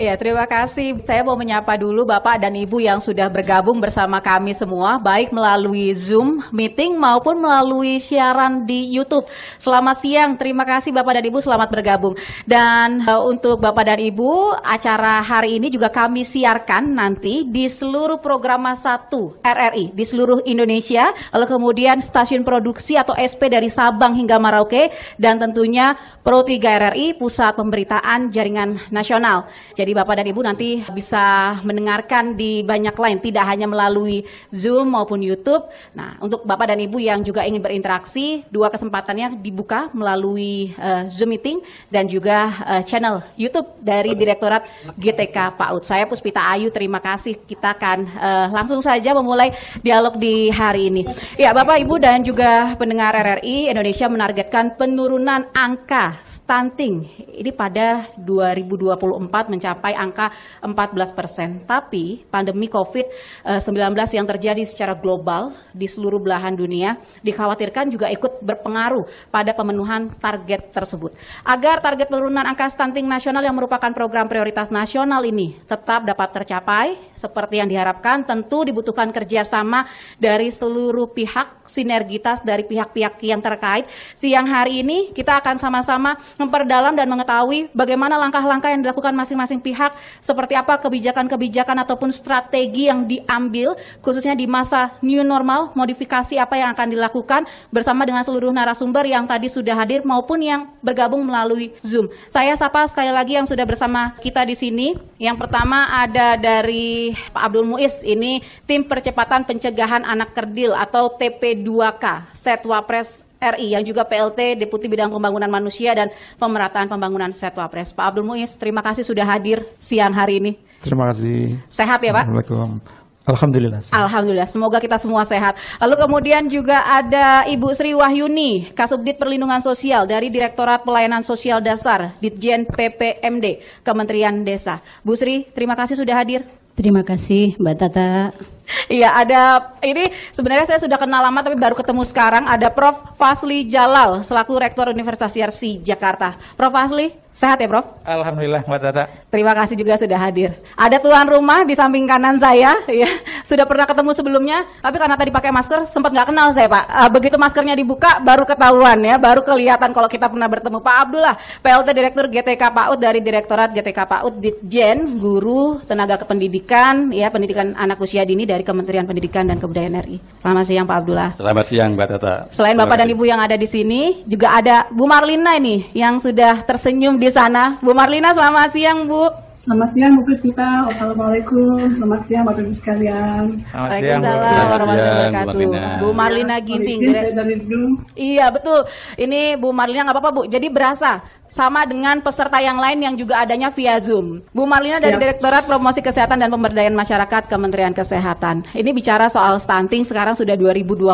Ya, terima kasih. Saya mau menyapa dulu Bapak dan Ibu yang sudah bergabung bersama kami semua, baik melalui Zoom meeting maupun melalui siaran di YouTube. Selamat siang, terima kasih Bapak dan Ibu, selamat bergabung. Dan untuk Bapak dan Ibu, acara hari ini juga kami siarkan nanti di seluruh program 1 RRI di seluruh Indonesia, lalu kemudian stasiun produksi atau SP dari Sabang hingga Merauke, dan tentunya Pro 3 RRI, Pusat Pemberitaan Jaringan Nasional. Jadi Bapak dan Ibu nanti bisa mendengarkan di banyak lain, tidak hanya melalui Zoom maupun YouTube. Nah, untuk Bapak dan Ibu yang juga ingin berinteraksi, dua kesempatannya dibuka melalui Zoom meeting dan juga channel YouTube dari Direktorat GTK PAUD. Saya Puspita Ayu, terima kasih. Kita akan langsung saja memulai dialog di hari ini. Ya, Bapak, Ibu, dan juga pendengar RRI, Indonesia menargetkan penurunan angka stunting ini pada 2024 mencapai angka 14%. Tapi pandemi COVID-19 yang terjadi secara global di seluruh belahan dunia dikhawatirkan juga ikut berpengaruh pada pemenuhan target tersebut. Agar target penurunan angka stunting nasional yang merupakan program prioritas nasional ini tetap dapat tercapai seperti yang diharapkan, tentu dibutuhkan kerjasama dari seluruh pihak, sinergitas dari pihak-pihak yang terkait. Siang hari ini kita akan sama-sama memperdalam dan mengetahui bagaimana langkah-langkah yang dilakukan masing-masing pihak, seperti apa kebijakan-kebijakan ataupun strategi yang diambil khususnya di masa new normal, modifikasi apa yang akan dilakukan bersama dengan seluruh narasumber yang tadi sudah hadir maupun yang bergabung melalui Zoom. Saya sapa sekali lagi yang sudah bersama kita di sini. Yang pertama ada dari Pak Abdul Muiz, ini Tim Percepatan Pencegahan Anak Kerdil atau TP2K Setwapres RI, yang juga PLT Deputi Bidang Pembangunan Manusia dan Pemerataan Pembangunan Setwapres. Pak Abdul Muiz, terima kasih sudah hadir siang hari ini. Terima kasih. Sehat ya Pak? Assalamualaikum. Alhamdulillah. Alhamdulillah, semoga kita semua sehat. Lalu kemudian juga ada Ibu Sri Wahyuni, Kasubdit Perlindungan Sosial dari Direktorat Pelayanan Sosial Dasar, Ditjen PPMD, Kementerian Desa. Bu Sri, terima kasih sudah hadir. Terima kasih Mbak Tata. Iya, ada ini sebenarnya saya sudah kenal lama tapi baru ketemu sekarang. Ada Prof. Fazli Jalal selaku Rektor Universitas Yarsi Jakarta. Prof. Fazli, sehat ya Prof? Alhamdulillah Mbak Tata. Terima kasih juga sudah hadir. Ada tuan rumah di samping kanan saya, ya sudah pernah ketemu sebelumnya, tapi karena tadi pakai masker sempat nggak kenal saya Pak. Begitu maskernya dibuka baru ketahuan ya, baru kelihatan kalau kita pernah bertemu. Pak Abdullah, PLT Direktur GTK PAUD dari Direktorat GTK PAUD Ditjen Guru Tenaga Kependidikan, ya pendidikan anak usia dini dari Kementerian Pendidikan dan Kebudayaan RI. Selamat siang Pak Abdullah. Selamat siang Mbak Tata. Selain Bapak dan Ibu yang ada di sini, juga ada Bu Marlina ini yang sudah tersenyum di sana. Bu Marlina, selamat siang Bu. Selamat siang Bu Puspita. Wassalamualaikum. Selamat siang Bapak Ibu sekalian. Waalaikumsalam warahmatullahi wabarakatuh. Bu Marlina Ginting. Saya dari Zoom. Iya betul. Ini Bu Marlina nggak apa-apa Bu. Jadi berasa sama dengan peserta yang lain yang juga adanya via Zoom. Bu Marlina dari Direktorat Promosi Kesehatan dan Pemberdayaan Masyarakat Kementerian Kesehatan. Ini bicara soal stunting, sekarang sudah 2020,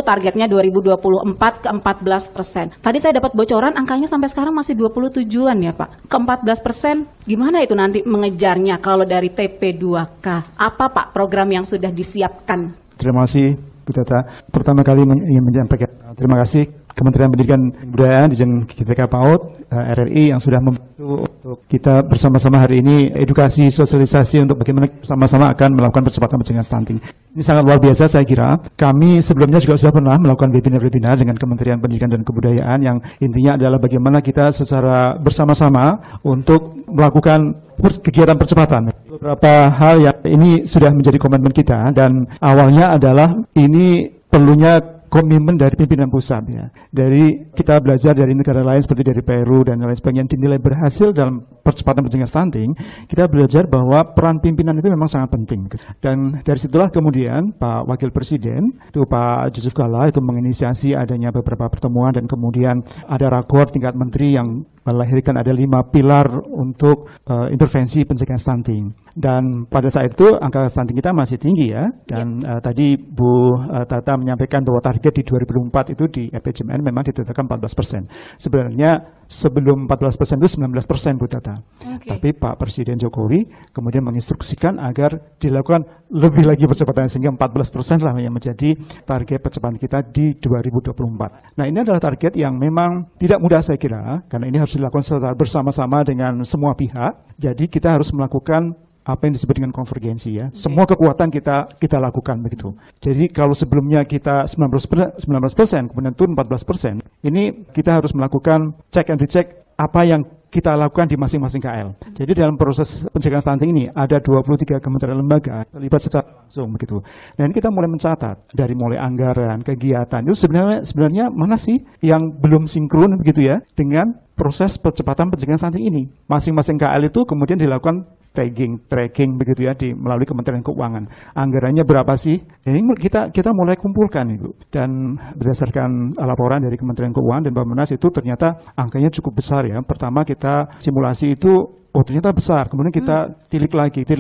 targetnya 2024 ke 14%. Tadi saya dapat bocoran angkanya sampai sekarang masih 27-an ya Pak. Ke 14%, gimana itu nanti mengejarnya kalau dari TP2K? Apa Pak program yang sudah disiapkan? Terima kasih Bu Tata. Pertama kali ingin menyampaikan terima kasih Kementerian Pendidikan dan Kebudayaan di GTK PAUD RRI yang sudah membantu untuk kita bersama-sama hari ini edukasi sosialisasi untuk bagaimana sama-sama akan melakukan percepatan pencegahan stunting. Ini sangat luar biasa saya kira. Kami sebelumnya juga sudah pernah melakukan webinar-webinar dengan Kementerian Pendidikan dan Kebudayaan yang intinya adalah bagaimana kita secara bersama-sama untuk melakukan kegiatan percepatan. Beberapa hal yang ini sudah menjadi komitmen kita dan awalnya adalah ini perlunya komitmen dari pimpinan pusat ya. Dari kita belajar dari negara lain seperti dari Peru dan lain sebagainya yang dinilai berhasil dalam percepatan pencegahan stunting, kita belajar bahwa peran pimpinan itu memang sangat penting. Dan dari situlah kemudian Pak Wakil Presiden, itu Pak Yusuf Kalla itu menginisiasi adanya beberapa pertemuan dan kemudian ada rakor tingkat menteri yang melahirkan ada 5 pilar untuk intervensi pencegahan stunting. Dan pada saat itu angka stunting kita masih tinggi ya. Dan tadi Bu Tata menyampaikan bahwa target di 2004 itu di RPJMN memang ditetapkan 14%. Sebenarnya sebelum 14% itu 19% Bu Tata. Tapi Pak Presiden Jokowi kemudian menginstruksikan agar dilakukan lebih lagi percepatan sehingga 14% lah yang menjadi target percepatan kita di 2024. Nah, ini adalah target yang memang tidak mudah saya kira, karena ini harus dilakukan secara bersama-sama dengan semua pihak. Jadi kita harus melakukan apa yang disebut dengan konvergensi ya. Semua kekuatan kita lakukan begitu. Jadi kalau sebelumnya kita 19%, kemudian turun 14%, ini kita harus melakukan check and recheck apa yang kita lakukan di masing-masing KL. Jadi dalam proses pencegahan stunting ini ada 23 kementerian lembaga terlibat secara langsung begitu. Dan kita mulai mencatat dari mulai anggaran, kegiatan itu sebenarnya mana sih yang belum sinkron begitu ya dengan proses percepatan pencegahan stunting ini. Masing-masing KL itu kemudian dilakukan tracking begitu ya melalui Kementerian Keuangan. Anggarannya berapa sih? Ini kita mulai kumpulkan Ibu. Dan berdasarkan laporan dari Kementerian Keuangan dan Bappenas itu ternyata angkanya cukup besar ya. Pertama kita simulasi itu ternyata besar. Kemudian kita tilik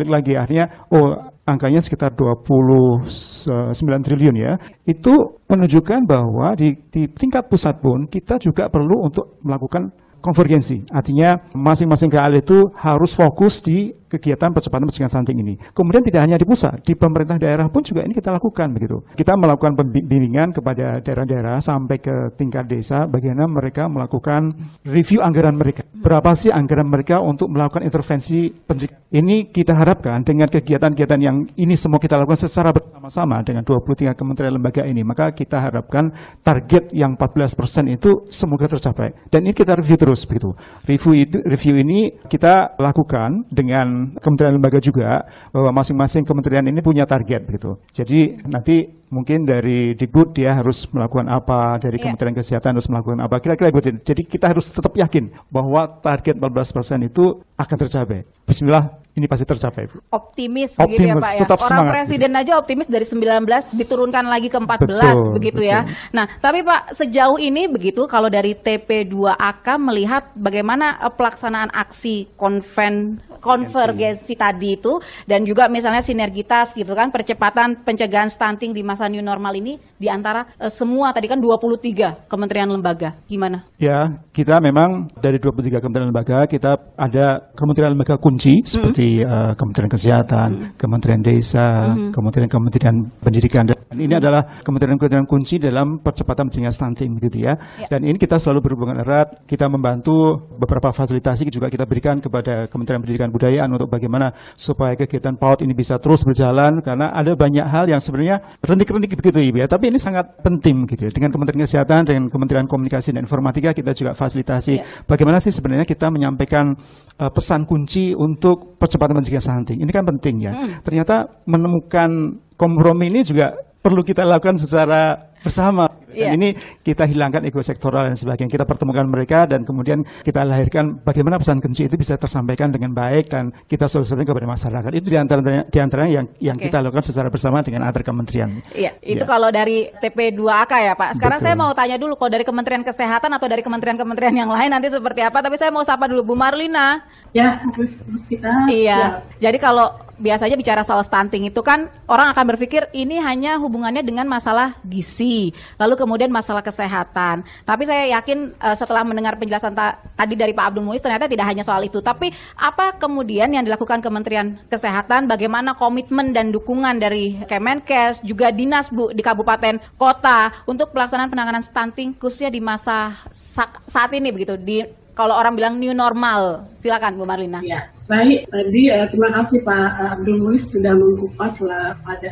lagi akhirnya angkanya sekitar 29 triliun ya. Itu menunjukkan bahwa di tingkat pusat pun kita juga perlu untuk melakukan konvergensi, artinya masing-masing KL itu harus fokus di kegiatan percepatan pencegahan stunting ini. Kemudian tidak hanya di pusat, di pemerintah daerah pun juga ini kita lakukan begitu. Kita melakukan pembimbingan kepada daerah-daerah sampai ke tingkat desa, bagaimana mereka melakukan review anggaran mereka. Berapa sih anggaran mereka untuk melakukan intervensi pencegahan? Ini kita harapkan dengan kegiatan-kegiatan yang ini semua kita lakukan secara bersama-sama dengan 23 kementerian lembaga ini, maka kita harapkan target yang 14% itu semoga tercapai. Dan ini kita review terus begitu. Review ini kita lakukan dengan kementerian lembaga juga, bahwa masing-masing kementerian ini punya target begitu. Jadi nanti mungkin dari Dikbud dia harus melakukan apa, dari Kementerian Kesehatan harus melakukan apa, kira-kira begitu. Jadi kita harus tetap yakin bahwa target 14% itu akan tercapai. Bismillah, ini pasti tercapai. Optimis begitu ya Pak ya. Orang semangat, Presiden aja optimis dari 19 diturunkan lagi ke 14 begitu ya. Nah, tapi Pak sejauh ini begitu kalau dari TP2AK melihat bagaimana pelaksanaan aksi konvergensi tadi itu dan juga misalnya sinergitas gitu kan, percepatan pencegahan stunting di masa new normal ini di antara semua tadi kan 23 kementerian lembaga. Gimana? Ya, kita memang dari 23 kementerian lembaga kita ada kementerian lembaga kunci seperti Kementerian Kesehatan, Kementerian Desa, Kementerian Pendidikan, dan ini adalah kementerian-kementerian kunci dalam percepatan pencegahan stunting gitu ya. Dan ini kita selalu berhubungan erat, kita membantu beberapa fasilitasi juga kita berikan kepada Kementerian Pendidikan Budayaan untuk bagaimana supaya kegiatan PAUD ini bisa terus berjalan, karena ada banyak hal yang sebenarnya rendik-rendik begitu Ibu ya, tapi ini sangat penting gitu ya. Dengan Kementerian Kesehatan, dengan Kementerian Komunikasi dan Informatika kita juga fasilitasi bagaimana sih sebenarnya kita menyampaikan pesan kunci untuk percepatan pencegahan stunting. Ini kan penting ya. Ternyata menemukan kompromi ini juga perlu kita lakukan secara bersama. Dan ini kita hilangkan ego sektoral dan sebagainya. Kita pertemukan mereka dan kemudian kita lahirkan bagaimana pesan kunci itu bisa tersampaikan dengan baik dan kita solusikan kepada masyarakat. Itu diantaranya yang kita lakukan secara bersama dengan antar kementerian. Iya, itu kalau dari TP2AK ya Pak. Sekarang saya mau tanya dulu, kalau dari Kementerian Kesehatan atau dari kementerian-kementerian yang lain nanti seperti apa. Tapi saya mau sapa dulu Bu Marlina. Ya, terus kita. Iya. Jadi kalau biasanya bicara soal stunting itu kan orang akan berpikir ini hanya hubungannya dengan masalah gizi, lalu kemudian masalah kesehatan. Tapi saya yakin setelah mendengar penjelasan tadi dari Pak Abdul Muiz ternyata tidak hanya soal itu. Tapi apa kemudian yang dilakukan Kementerian Kesehatan, bagaimana komitmen dan dukungan dari Kemenkes, juga dinas Bu di kabupaten kota untuk pelaksanaan penanganan stunting khususnya di masa saat ini begitu, di kalau orang bilang new normal. Silakan Bu Marlina. Ya, baik. Tadi terima kasih Pak Abdul Muiz sudah mengupas pada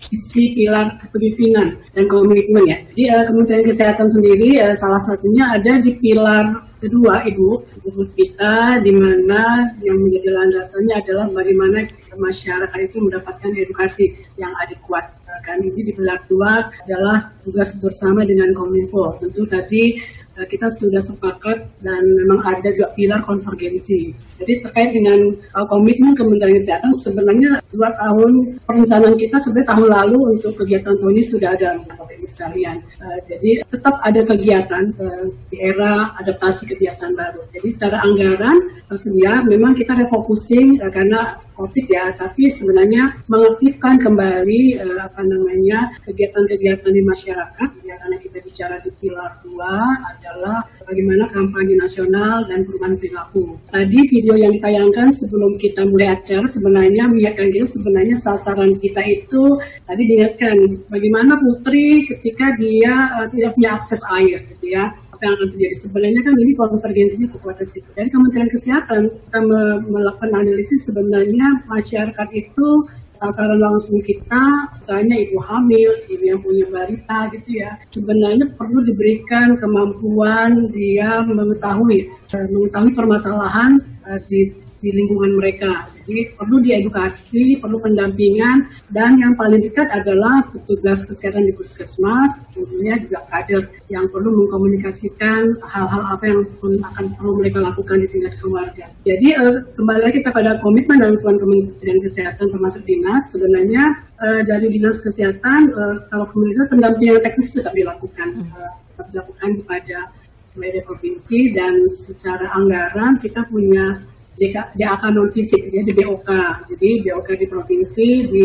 sisi pilar kepemimpinan dan komitmen ya. Jadi Kementerian Kesehatan sendiri salah satunya ada di pilar kedua Ibu Puspita, di mana yang menjadi landasannya adalah bagaimana masyarakat itu mendapatkan edukasi yang adekuat. Kan ini di pilar 2 adalah tugas bersama dengan Kominfo. Tentu tadi kita sudah sepakat dan memang ada juga pilar konvergensi. Jadi terkait dengan komitmen Kementerian Kesehatan, sebenarnya 2 tahun perencanaan kita sebenarnya tahun lalu untuk kegiatan tahun ini sudah ada Bapak Ibu sekalian. Jadi tetap ada kegiatan di era adaptasi kebiasaan baru. Jadi secara anggaran tersedia, memang kita refocusing karena COVID ya, tapi sebenarnya mengaktifkan kembali kegiatan-kegiatan di masyarakat ya, karena kita bicara di pilar 2 adalah bagaimana kampanye nasional dan perubahan perilaku. Tadi video yang ditayangkan sebelum kita mulai acara sebenarnya mengingatkan kita sebenarnya sasaran kita itu tadi diingatkan bagaimana Putri ketika dia tidak punya akses air gitu ya. Apa yang akan terjadi sebenarnya kan ini konvergensinya kekuatan situ. Dari Kementerian Kesehatan kita melakukan analisis sebenarnya masyarakat itu sasaran langsung kita, misalnya ibu hamil, ibu yang punya balita gitu ya, sebenarnya perlu diberikan kemampuan dia mengetahui permasalahan di lingkungan mereka. Jadi perlu diedukasi, perlu pendampingan, dan yang paling dekat adalah petugas kesehatan di puskesmas, tentunya juga kader yang perlu mengkomunikasikan hal-hal apa yang akan perlu mereka lakukan di tingkat keluarga. Jadi kembali lagi kepada komitmen dan dukungan Kementerian Kesehatan termasuk dinas, sebenarnya dari dinas kesehatan kalau kemudian pendampingan teknis itu tetap dilakukan kepada wilayah provinsi, dan secara anggaran kita punya DAK non fisik ya di BOK. Jadi BOK di provinsi, di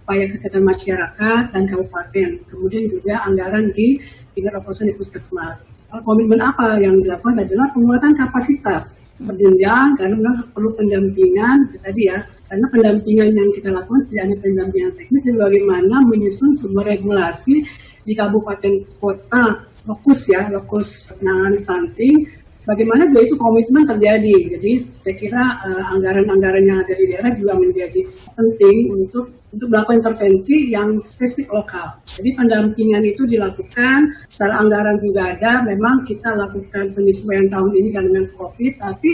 upaya kesehatan masyarakat dan kabupaten. Kemudian juga anggaran di tingkat operasional di puskesmas. Komitmen apa yang dilakukan adalah penguatan kapasitas berjenjang karena perlu pendampingan tadi ya. Karena pendampingan yang kita lakukan tidak hanya pendampingan teknis, dan bagaimana menyusun sebuah regulasi di kabupaten kota lokus penanganan stunting. Bagaimana juga itu komitmen terjadi. Jadi saya kira anggaran-anggaran yang ada di daerah juga menjadi penting untuk melakukan intervensi yang spesifik lokal. Jadi pendampingan itu dilakukan, secara anggaran juga ada. Memang kita lakukan penyesuaian tahun ini karena dengan COVID, tapi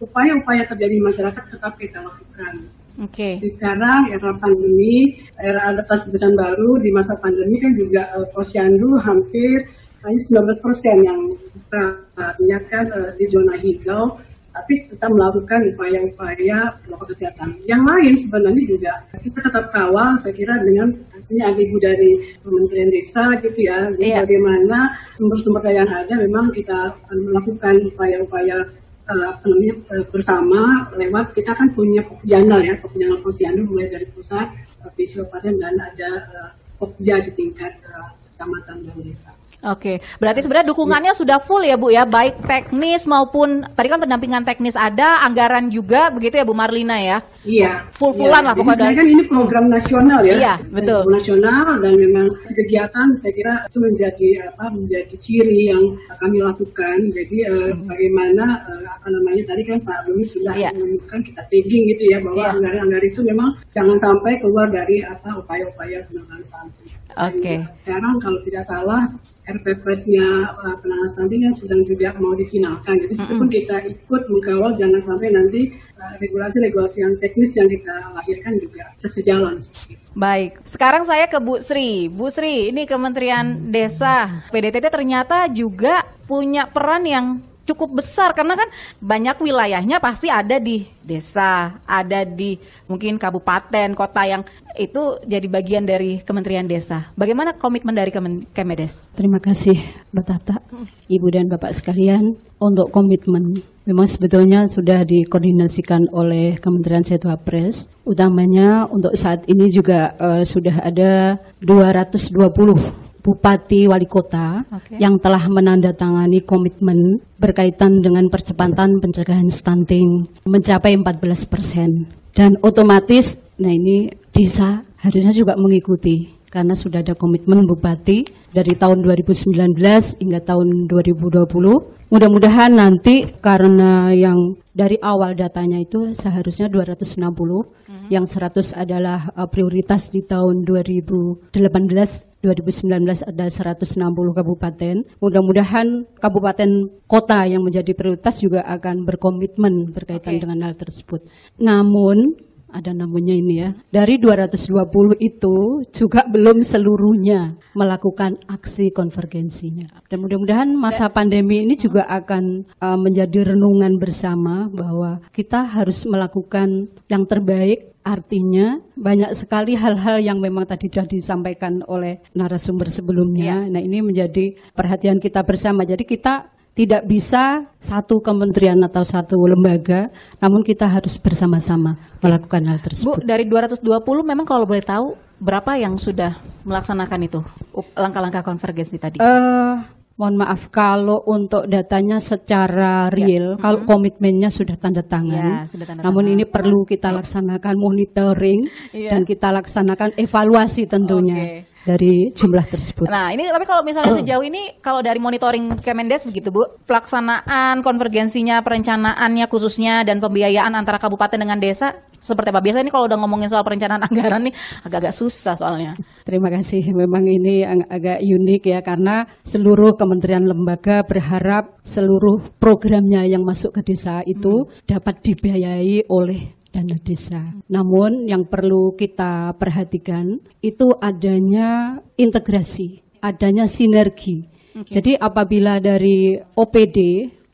upaya-upaya terjadi di masyarakat tetap kita lakukan. Oke. Jadi sekarang era pandemi, era adaptasi kebiasaan baru di masa pandemi kan juga posyandu hampir hanya 19% yang artinya kan di zona hijau, tapi tetap melakukan upaya-upaya protokol kesehatan. Yang lain sebenarnya juga kita tetap kawal, saya kira dengan hasilnya ada ibu dari Kementerian Desa gitu ya, jadi bagaimana sumber-sumber daya yang ada memang kita melakukan upaya-upaya bersama lewat kita kan punya Popjanal ya, Popjanal Posyandu mulai dari pusat, provinsi, kabupaten, dan ada Popja di tingkat kecamatan dan desa. Oke, berarti sebenarnya dukungannya sudah full ya Bu ya, baik teknis maupun tadi kan pendampingan teknis ada, anggaran juga begitu ya Bu Marlina ya? Iya. Full-fullan lah pokoknya. Jadi kan ini program nasional ya. Iya, betul. Nasional, dan memang kegiatan saya kira itu menjadi ciri yang kami lakukan. Jadi bagaimana tadi kan Pak Luis sudah menemukan kita tagging gitu ya bahwa anggaran-anggaran itu memang jangan sampai keluar dari upaya-upaya penanganan stunting. Oke. Sekarang kalau tidak salah RPPS-nya penanganan stunting kan sedang juga mau difinalkan. Jadi meskipun kita ikut mengkawal jangan sampai nanti regulasi-regulasi yang teknis yang kita lahirkan juga sejalan. Baik, sekarang saya ke Bu Sri. Bu Sri, ini Kementerian Desa, PDTT ternyata juga punya peran yang cukup besar karena kan banyak wilayahnya pasti ada di desa, ada di mungkin kabupaten, kota yang itu jadi bagian dari Kementerian Desa. Bagaimana komitmen dari Kemedes? Terima kasih Mbak Tata, Ibu dan Bapak sekalian untuk komitmen. Memang sebetulnya sudah dikoordinasikan oleh Kementerian Setwapres. Utamanya untuk saat ini juga sudah ada 220 Bupati Wali Kota yang telah menandatangani komitmen berkaitan dengan percepatan pencegahan stunting mencapai 14%. Dan otomatis, nah ini desa harusnya juga mengikuti karena sudah ada komitmen Bupati dari tahun 2019 hingga tahun 2020. Mudah-mudahan nanti karena yang dari awal datanya itu seharusnya 260, yang 100 adalah prioritas di tahun 2019 ada 160 kabupaten. Mudah-mudahan kabupaten kota yang menjadi prioritas juga akan berkomitmen berkaitan dengan hal tersebut. Namun ada namanya ini ya, dari 220 itu juga belum seluruhnya melakukan aksi konvergensinya. Dan mudah-mudahan masa pandemi ini juga akan menjadi renungan bersama bahwa kita harus melakukan yang terbaik. Artinya banyak sekali hal-hal yang memang tadi sudah disampaikan oleh narasumber sebelumnya. Nah ini menjadi perhatian kita bersama. Jadi kita tidak bisa satu kementerian atau satu lembaga, namun kita harus bersama-sama melakukan hal Bu, tersebut. dari 220 memang kalau boleh tahu berapa yang sudah melaksanakan itu langkah-langkah konvergensi tadi? Mohon maaf kalau untuk datanya secara real, kalau komitmennya sudah tanda tangan. Ya, sudah tanda Namun tangan. ini perlu kita laksanakan monitoring dan kita laksanakan evaluasi tentunya dari jumlah tersebut. Nah, ini tapi kalau misalnya sejauh ini kalau dari monitoring Kemendes begitu Bu, pelaksanaan konvergensinya, perencanaannya khususnya dan pembiayaan antara kabupaten dengan desa seperti apa? Biasanya ini kalau udah ngomongin soal perencanaan anggaran nih agak-agak susah soalnya. Terima kasih. Memang ini agak unik ya karena seluruh kementerian lembaga berharap seluruh programnya yang masuk ke desa itu dapat dibiayai oleh dana desa. Namun yang perlu kita perhatikan itu adanya integrasi, adanya sinergi. Jadi apabila dari OPD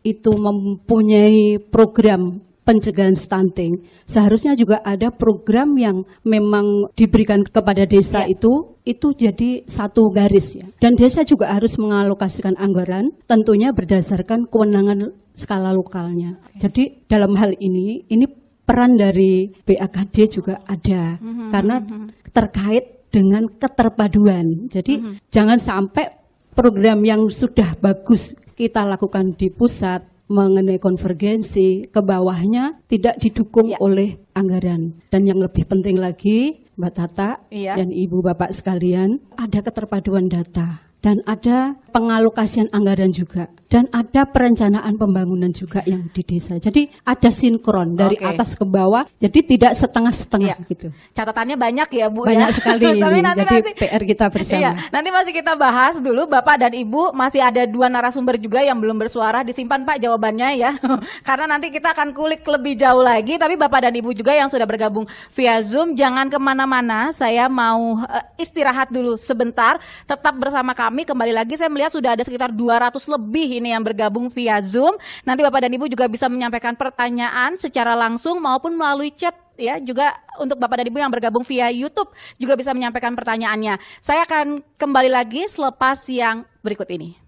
itu mempunyai program pencegahan stunting, seharusnya juga ada program yang memang diberikan kepada desa itu jadi satu garis ya. Dan desa juga harus mengalokasikan anggaran tentunya berdasarkan kewenangan skala lokalnya. Jadi dalam hal ini peran dari BAKD juga ada karena terkait dengan keterpaduan. Jadi jangan sampai program yang sudah bagus kita lakukan di pusat mengenai konvergensi ke bawahnya tidak didukung oleh anggaran. Dan yang lebih penting lagi Mbak Tata dan Ibu Bapak sekalian, ada keterpaduan data dan ada pengalokasian anggaran juga dan ada perencanaan pembangunan juga yang di desa. Jadi ada sinkron dari atas ke bawah, jadi tidak setengah-setengah gitu. Catatannya banyak ya Bu Banyak ya. sekali ini, nanti, jadi PR kita bersama. Iya, nanti masih kita bahas dulu Bapak dan Ibu, masih ada 2 narasumber juga yang belum bersuara, disimpan Pak jawabannya ya. Karena nanti kita akan kulik lebih jauh lagi, tapi Bapak dan Ibu juga yang sudah bergabung via Zoom, jangan kemana-mana, saya mau istirahat dulu sebentar, tetap bersama kami, kembali lagi saya melihat sudah ada sekitar 200 lebih ini yang bergabung via Zoom. Nanti Bapak dan Ibu juga bisa menyampaikan pertanyaan secara langsung maupun melalui chat ya. Juga untuk Bapak dan Ibu yang bergabung via YouTube juga bisa menyampaikan pertanyaannya. Saya akan kembali lagi selepas yang berikut ini.